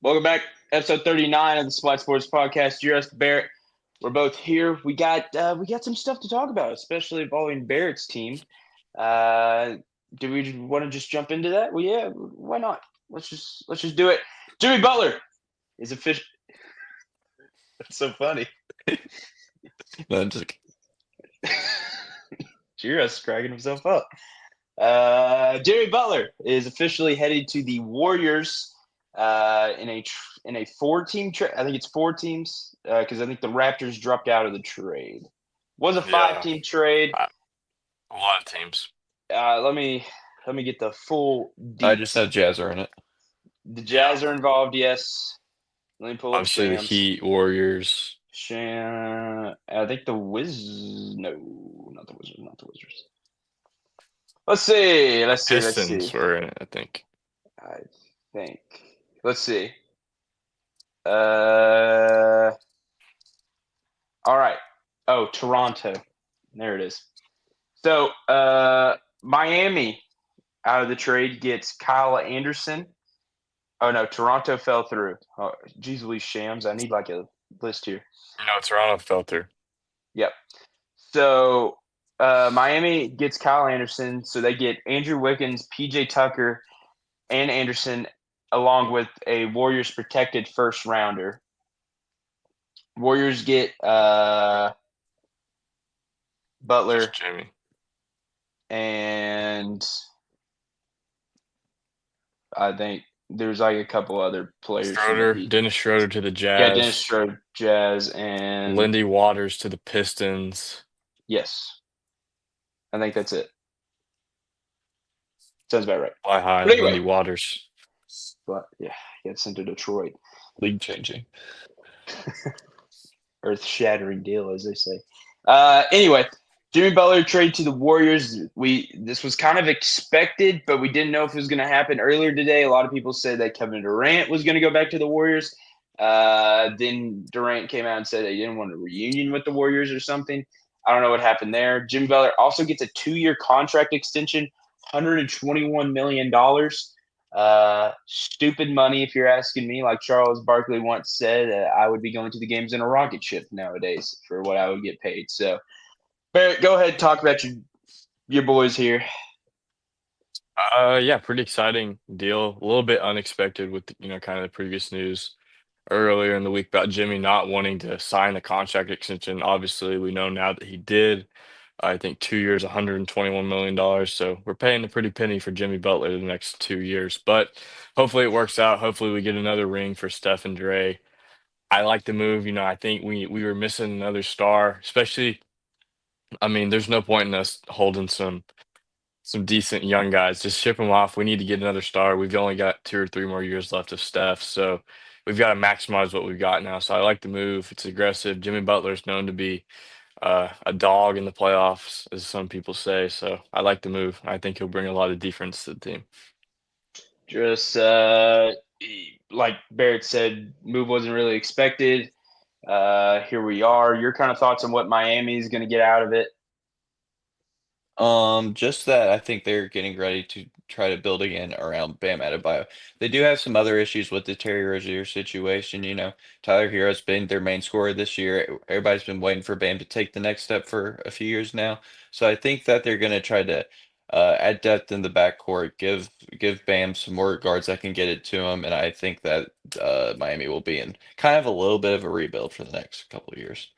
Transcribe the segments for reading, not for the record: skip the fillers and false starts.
Welcome back, episode 39 of the Splat Sports Podcast. You're us, Barrett. We're both here. We got some stuff to talk about, especially involving Barrett's team. Do we want to just jump into that? Well, yeah, why not? Let's just do it. Jimmy Butler is official. That's so funny. No, I'm just Jiros cracking himself up. Jimmy Butler is officially headed to the Warriors in a four-team trade. I think it's four teams because I think the Raptors dropped out of the trade. Was a yeah, five-team trade. a lot of teams. Let me get the full I just deets. know Jazz are in it. The Jazz are involved, yes. Let me pull up Obviously, the Shams. Heat, Warriors. I think the No, not the Wizards. Not the Wizards. Let's see. Let's see. Let's Pistons see. were in it, I think. I think. Let's see. Uh, all right. Oh, Toronto. There it is. So, Miami out of the trade gets Kyle Anderson. Oh no, Toronto fell through. Oh, geez, Louise Shams. I need like a list here. No, Toronto fell through. Yep. So, Miami gets Kyle Anderson. So they get Andrew Wiggins, PJ Tucker, and Anderson, along with a Warriors protected first rounder. Warriors get Butler Just Jimmy. and I think there's like a couple other players from the Heat. Dennis Schroeder to the Yeah, Dennis Jazz. Schroeder, Jazz, and Lindy Waters to the Pistons. yes, I think that's it. Sounds about right. Fly high, But anyway, Lindy Waters. but yeah, he got sent to Detroit. League changing. Earth-shattering deal, as they say. Anyway, Jimmy Butler trade to the Warriors. This was kind of expected, but we didn't know if it was going to happen earlier today. A lot of people said that Kevin Durant was going to go back to the Warriors. Then Durant came out and said he didn't want a reunion with the Warriors or something. I don't know what happened there. Jimmy Butler also gets a 2-year contract extension, $121 million. Stupid money, if you're asking me. Like Charles Barkley once said, I would be going to the games in a rocket ship nowadays for what I would get paid. So, Barrett, go ahead and talk about your boys here. Yeah, pretty exciting deal. A little bit unexpected with kind of the previous news earlier in the week about Jimmy not wanting to sign the contract extension. Obviously, we know now that he did. I think 2 years, $121 million. So we're paying a pretty penny for Jimmy Butler the next 2 years. But hopefully it works out. Hopefully we get another ring for Steph and Dre. I like the move. I think we were missing another star, especially. I mean, there's no point in us holding some decent young guys. Just ship them off. We need to get another star. We've only got 2 or 3 more years left of Steph, so we've got to maximize what we've got now. So I like the move. It's aggressive. Jimmy Butler's known to be a dog in the playoffs, as some people say. So I like the move. I think he'll bring a lot of defense to the team. Just like Barrett said, move wasn't really expected. Here we are. Your kind of thoughts on what Miami is going to get out of it? Just that I think they're getting ready to try to build again around Bam Adebayo. They do have some other issues with the Terry Rozier situation. Tyler Hero's been their main scorer this year. Everybody's been waiting for Bam to take the next step for a few years now. So I think that they're going to try to add depth in the backcourt, give Bam some more guards that can get it to him, and I think that Miami will be in kind of a little bit of a rebuild for the next couple of years.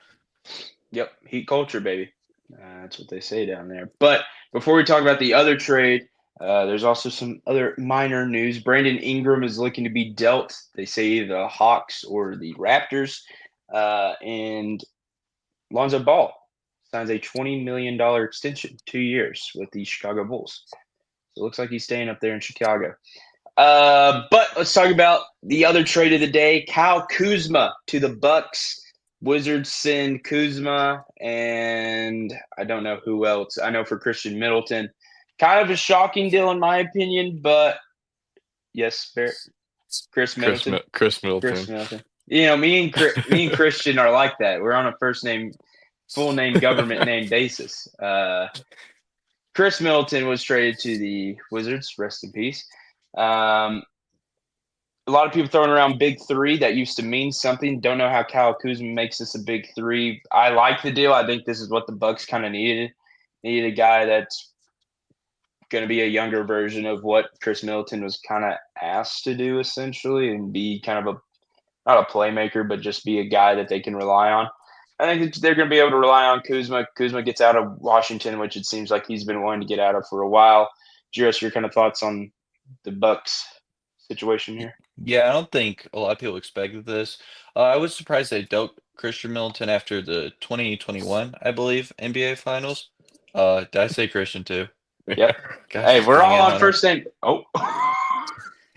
Yep, heat culture, baby. That's what they say down there. But before we talk about the other trade, there's also some other minor news. Brandon Ingram is looking to be dealt. They say either the Hawks or the Raptors. And Lonzo Ball signs a $20 million extension, 2 years with the Chicago Bulls. So it looks like he's staying up there in Chicago. But let's talk about the other trade of the day. Kyle Kuzma to the Bucks. Wizards send Kuzma, and I don't know who else. I know for Christian Middleton. Kind of a shocking deal in my opinion, but yes, Chris Middleton. Chris Chris Middleton. Middleton. Me and Christian are like that. We're on a first name, full name, government name basis. Chris Middleton was traded to the Wizards. Rest in peace. a lot of people throwing around big three. That used to mean something. Don't know how Kyle Kuzma makes this a big three. I like the deal. I think this is what the Bucks kind of needed. Needed a guy that's going to be a younger version of what Chris Middleton was kind of asked to do, essentially, and be kind of a not a playmaker, but just be a guy that they can rely on. I think they're going to be able to rely on Kuzma. Kuzma gets out of Washington, which it seems like he's been wanting to get out of for a while. Jiros, your kind of thoughts on the Bucks situation here? Yeah, I don't think a lot of people expected this. I was surprised they dealt Christian Middleton after the 2021, I believe, NBA Finals. Did I say Christian too? Yep. Hey, Gosh we're dang all it, on Hunter. first name. Oh,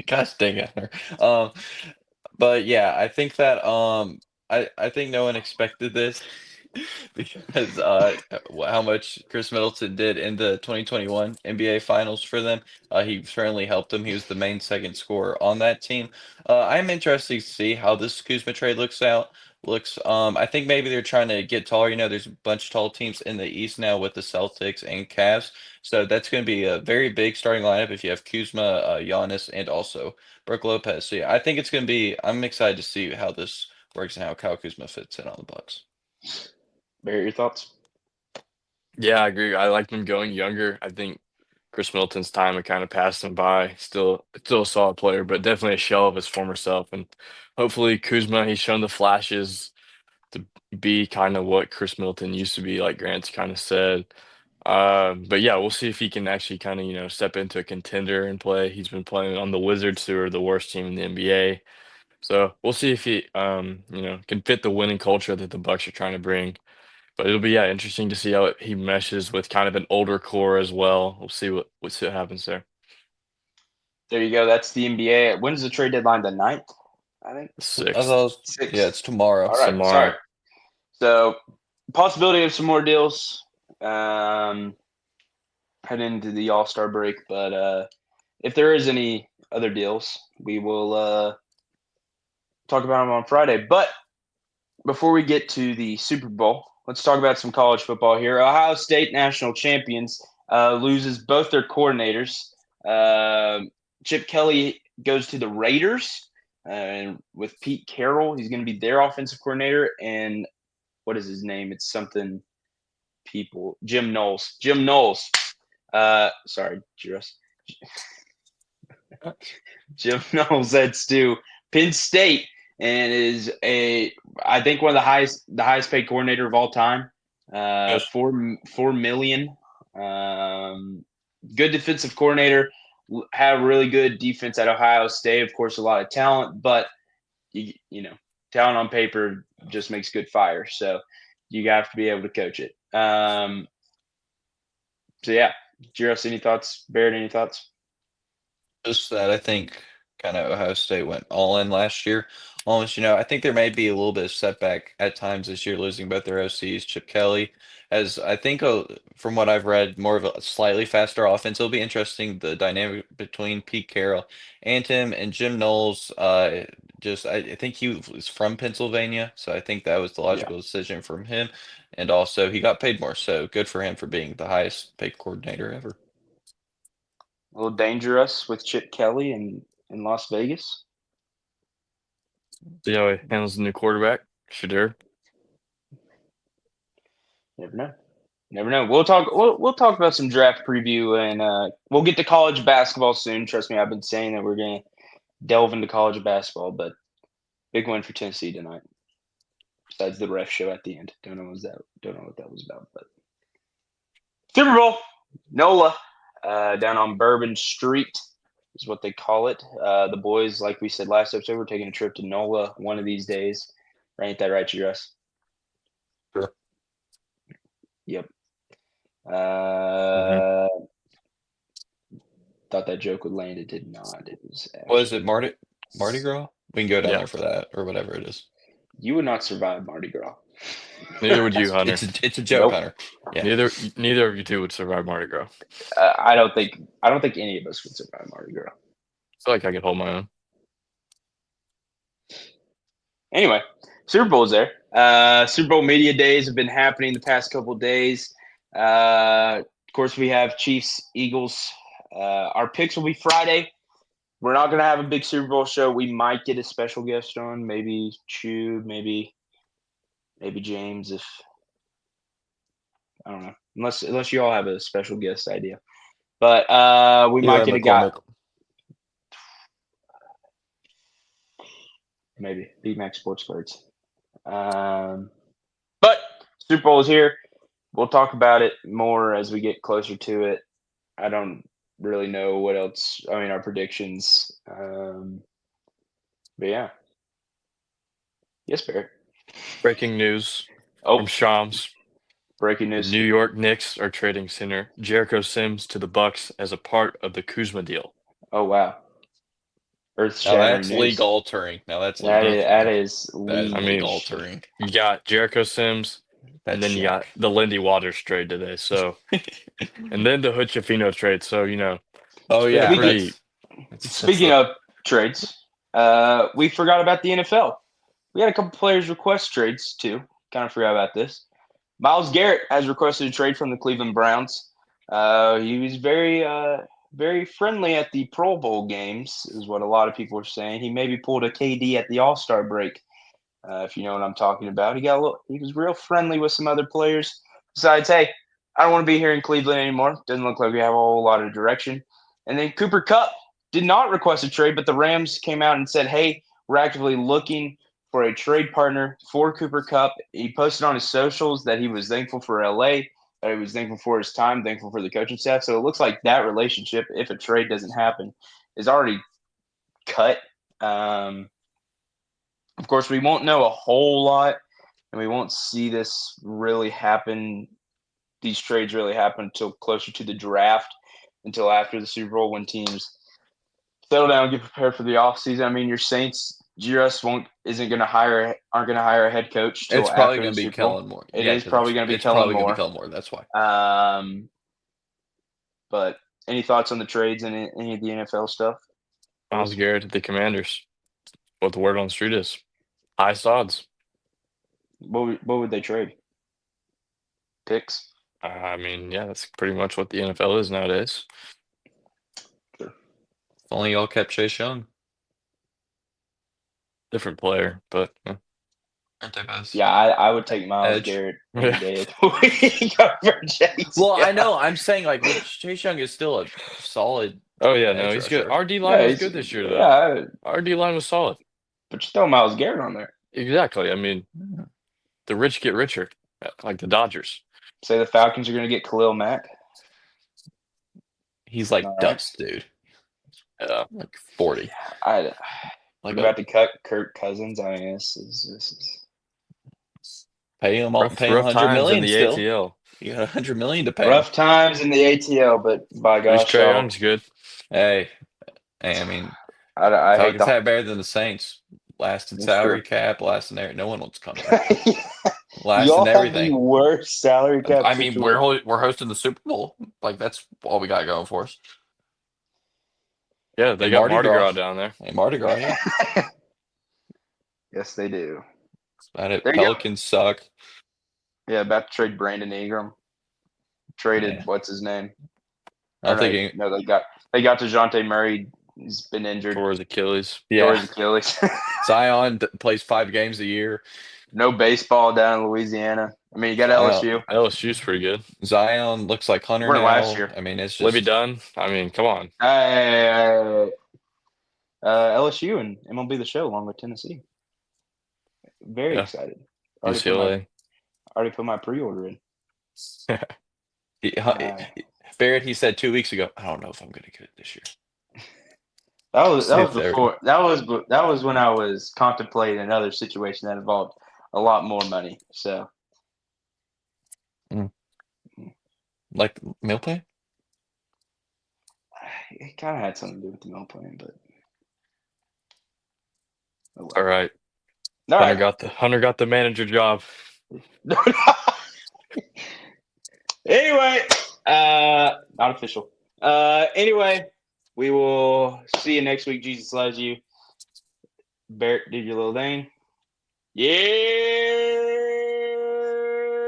Gosh dang it, Hunter. But yeah, I think that I think no one expected this because how much Chris Middleton did in the 2021 NBA Finals for them. He certainly helped them. He was the main second scorer on that team. I'm interested to see how this Kuzma trade looks. I think maybe they're trying to get taller. There's a bunch of tall teams in the East now with the Celtics and Cavs. So that's going to be a very big starting lineup if you have Kuzma, Giannis, and also Brook Lopez. So yeah, I think it's going to be. I'm excited to see how this works and how Kyle Kuzma fits in on the Bucks. Barry, your thoughts? Yeah, I agree. I like them going younger. I think Chris Middleton's time had kind of passed him by. Still a solid player, but definitely a shell of his former self. And hopefully Kuzma, he's shown the flashes to be kind of what Chris Middleton used to be, like Grant's kind of said. But yeah, we'll see if he can actually kind of, step into a contender and play. He's been playing on the Wizards, who are the worst team in the NBA. So we'll see if he, can fit the winning culture that the Bucks are trying to bring. But it'll be, yeah, interesting to see how he meshes with kind of an older core as well. We'll see what happens there. There you go. That's the NBA. When's the trade deadline? The ninth, I think. I Sixth thought yeah, Sixth. it's tomorrow. All right. Sorry. tomorrow. So, possibility of some more deals um, heading into the All Star break. But if there is any other deals, we will talk about them on Friday. But before we get to the Super Bowl, let's talk about some college football here. Ohio State national champions loses both their coordinators. Chip Kelly goes to the Raiders, and with Pete Carroll, he's going to be their offensive coordinator. And what is his name? It's something people. Jim Knowles. Jim Knowles. Sorry, Juris. Jim Knowles heads to Penn State and is I think one of the highest paid coordinator of all time. Yes. 4 million. Good defensive coordinator. Have really good defense at Ohio State. Of course, a lot of talent, but you know, talent on paper just makes good fire. So you have to be able to coach it. So yeah, Jiros, any thoughts? Barrett, any thoughts? Just that I think kind of Ohio State went all in last year. Almost, I think there may be a little bit of setback at times this year, losing both their OCs. Chip Kelly, as I think from what I've read, more of a slightly faster offense. It'll be interesting the dynamic between Pete Carroll and him and Jim Knowles. Just I think he was from Pennsylvania, so I think that was the Yeah, logical decision from him. And also, he got paid more, so good for him for being the highest paid coordinator ever. a little dangerous with Chip Kelly in Las Vegas. See how he handles the new quarterback, Shadur. Never know. Never know. We'll talk about some draft preview and we'll get to college basketball soon. Trust me, I've been saying that we're gonna delve into college basketball, but big win for Tennessee tonight. Besides the ref show at the end. Don't know what that was about, but Super Bowl, NOLA, down on Bourbon Street is what they call it. The boys, like we said last episode, we're taking a trip to NOLA one of these days. Ain't that right, Jess? Sure. Yep. Hmm. Thought that joke would land. It did not. It was What is it, actually. Mardi Gras? We can go down Yeah. there for that or whatever it is. You would not survive Mardi Gras. Neither would you, It's Hunter. a joke, Nope. Hunter. Yeah. Neither of you two would survive Mardi Gras. I don't think. I don't think any of us would survive Mardi Gras. I feel like I could hold my own. Anyway, Super Bowl's there. Super Bowl media days have been happening the past couple of days. Of course, we have Chiefs, Eagles. Our picks will be Friday. we're not going to have a big Super Bowl show. We might get a special guest on, maybe Chew, maybe James. If I don't know, unless you all have a special guest idea, but we might get a guy. Maybe BMAX Sports Cards. But Super Bowl is here. We'll talk about it more as we get closer to it. I don't really know what else. I mean, our predictions. But yeah. Yes, Barrett. Breaking news Oh, from Shams. breaking The news. New York Knicks are trading center Jericho Sims to the Bucks as a part of the Kuzma deal. Oh, wow. Now Earth-shattering that's news. league altering. Now that's That league is, altering. that is league. I mean, altering. You got Jericho Sims, and then you got the Lindy Waters trade today. So, and then the Hood Schifino trade. So Oh it's been yeah. pretty. Speaking of trades, we forgot about the NFL. We had a couple players request trades too. Kind of forgot about this. Myles Garrett has requested a trade from the Cleveland Browns. He was very friendly at the Pro Bowl games, is what a lot of people are saying. He maybe pulled a KD at the All-Star break, if you know what I'm talking about. He was real friendly with some other players. Besides, hey, I don't want to be here in Cleveland anymore. Doesn't look like we have a whole lot of direction. And then Cooper Kupp did not request a trade, but the Rams came out and said, hey, we're actively looking for a trade partner for Cooper Kupp. He posted on his socials that he was thankful for LA, that he was thankful for his time, thankful for the coaching staff. So it looks like that relationship, if a trade doesn't happen, is already cut. Of course, we won't know a whole lot, and we won't see this really happen, these trades really happen until closer to the draft, until after the Super Bowl when teams settle down and get prepared for the offseason. I mean, your Saints just aren't going to hire a head coach till It's probably after going the to be Super Bowl. Kellen Moore. It is probably going to be Kellen Moore. That's why. But any thoughts on the trades and any of the NFL stuff? Myles Garrett at the Commanders. What the word on the street is. Highest odds. What would they trade? Picks? I mean, yeah, that's pretty much what the NFL is nowadays. If only y'all kept Chase Young. Different player, but Aren't they both? Yeah, I would take Myles Garrett any day of the week over Chase. Well, I know. I'm saying Chase Young is still a solid. Oh yeah, no, he's good. Our D line was good this year, though. Yeah, our D line was solid. But you throw Myles Garrett on there. Exactly. I mean, the rich get richer, like the Dodgers. Say the Falcons are going to get Khalil Mack. He's like dust, dude. Like 40. We're about to cut Kirk Cousins. I mean, this is pay him all. Pay him $100 million in the still. ATL. You got $100 million to pay. Rough times in the ATL, but by gosh, Trae Young's good. Hey, I mean, I hate that better than the Saints. Lasted salary cap, lasting there. No one wants to come back. Y'all have the worst salary cap. I mean, we're hosting the Super Bowl. Like that's all we got going for us. Yeah, they got Mardi Gras down there. Hey, Mardi Gras, yeah. Yes, they do. About it. Pelicans suck. Yeah, about to trade Brandon Ingram. Traded what's his name? I'm thinking. No, they got DeJounte Murray. He's been injured. For his Achilles. Yeah, his Achilles. Zion plays 5 games a year. No baseball down in Louisiana. I mean, you got LSU. LSU's pretty good. Zion looks like Hunter now. Last year. I mean, it's just Libby Dunn. I mean, come on. LSU and MLB The Show along with Tennessee. Very excited. UCLA. Already put my pre-order in. Barrett, he said 2 weeks ago, I don't know if I'm going to get it this year. That was before. That was when I was contemplating another situation that involved a lot more money. So, like meal plan? It kind of had something to do with the meal plan, but all right. Hunter got the manager job. Anyway, not official. Anyway, we will see you next week. Jesus loves you. Barrett, did your little thing. Yeah.